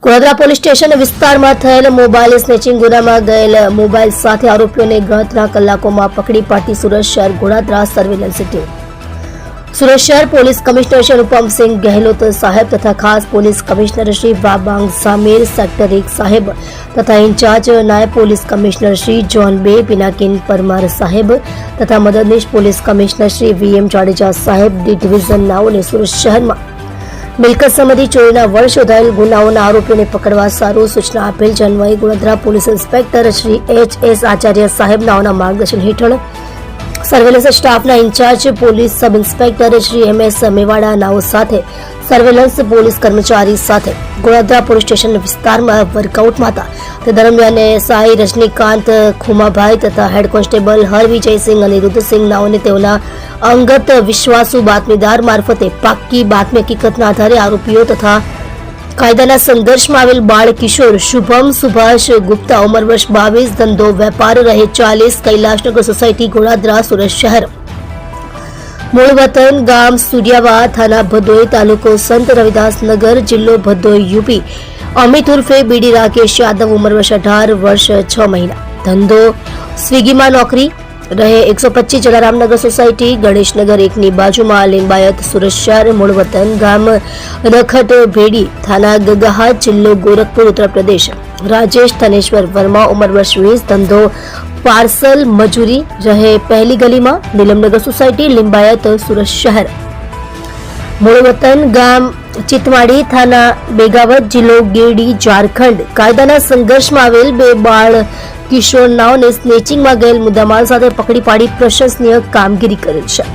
Vadodara police station વિસ્તારમાં થયેલ mobile snatching ગુનામાં ગયેલ મોબાઈલ સાથે આરોપીઓને ગણતરીના કલાકોમાં પકડી પાડતી સુરત શહેર ગોળાદરા સર્વેલન્સ ટીમ। સુરત શહેર પોલીસ કમિશનર શ્રી અનુપમસિંહ ગહેલોત સાહેબ તથા ખાસ police commissioner Shri Wabang Samir sector 1 સાહેબ તથા ઇન્ચાર્જ નાયબ પોલીસ કમિશનર શ્રી જોન બે પિનાકિન પરમાર સાહેબ તથા મદદનીશ police commissioner Shri VM Jadeja સાહેબ ડી ડિવિઝન નાઓને સુરત શહેરમાં મિલકત સંબંધી ચોરીના વર્ષ શોધાયેલ ગુનાઓના આરોપીઓને પકડવા સારું સૂચના આપેલ જન્મઈ Godadara police inspector Shri H S. Acharya સાહેબ નાઓના માર્ગદર્શન હેઠળ સર્વેલન્સ સ્ટાફના incharge police sub inspector Shri M S. Mevada નાઓ સાથે સર્વેલન્સ પોલીસ કર્મચારી સાથે ગોળાદરા પોલીસ સ્ટેશન વિસ્તારમાં વર્કઆઉટમાં હતા। તે દરમિયાન એસઆઈ રજનીકાંત ખુમાભાઈ તથા હેડ કોન્સ્ટેબલ હરવિજયસિંહ અને રુદ્રસિંહ નાઓને તેઓના અંગત વિશ્વાસુ બાતમીદાર મારફતે પાક્કી બાતમી હકીકતના આધારે આરોપીઓ તથા કાયદાના સંઘર્ષમાં આવેલ બાળ કિશોર શુભમ સુભાષ ગુપ્તા ઉંમર વર્ષ 22 ધંધો વેપાર રહે 40 કૈલાશનગર સોસાયટી ગોળાદરા સુરત શહેર મૂળ વતન ગામ સુડિયાવા થાના ભદોઈ તાલુકો સંત રવિદાસ નગર જિલ્લો ભદોઈ યુપી અમિત ઉર્ફે બીડી રાકેશ યાદવ ઉંમર વર્ષ 18 વર્ષ 6 મહિના ધંધો સ્વિગીમાં નોકરી રહે 125 જલારામનગર સોસાયટી ગણેશનગર 1 ની બાજુમાં લિંબાયત સુરત શહેર મૂળ વતન ગામ રખટ ભેડી થાના ગગાહાટ જિલ્લો ગોરખપુર ઉત્તર પ્રદેશ રાજેશ ધનેશ્વર વર્મા ઉંમર વર્ષ 20 ધંધો પાર્સલ મજૂરી રહે પહેલી ગલીમાં નીલમનગર સોસાયટી લિંબાયત સુરત શહેર મૂળ વતન ગામ ચિતવાડી થાના બેગાવત જિલ્લો ગીરડી ઝારખંડ કાયદાના સંઘર્ષમાં આવેલ બે બાળ કિશોર નાઓને સ્નેચિંગમાં ગયેલ મુદ્દામાલ સાથે પકડી પાડી પ્રશંસનીય કામગીરી કરેલ છે।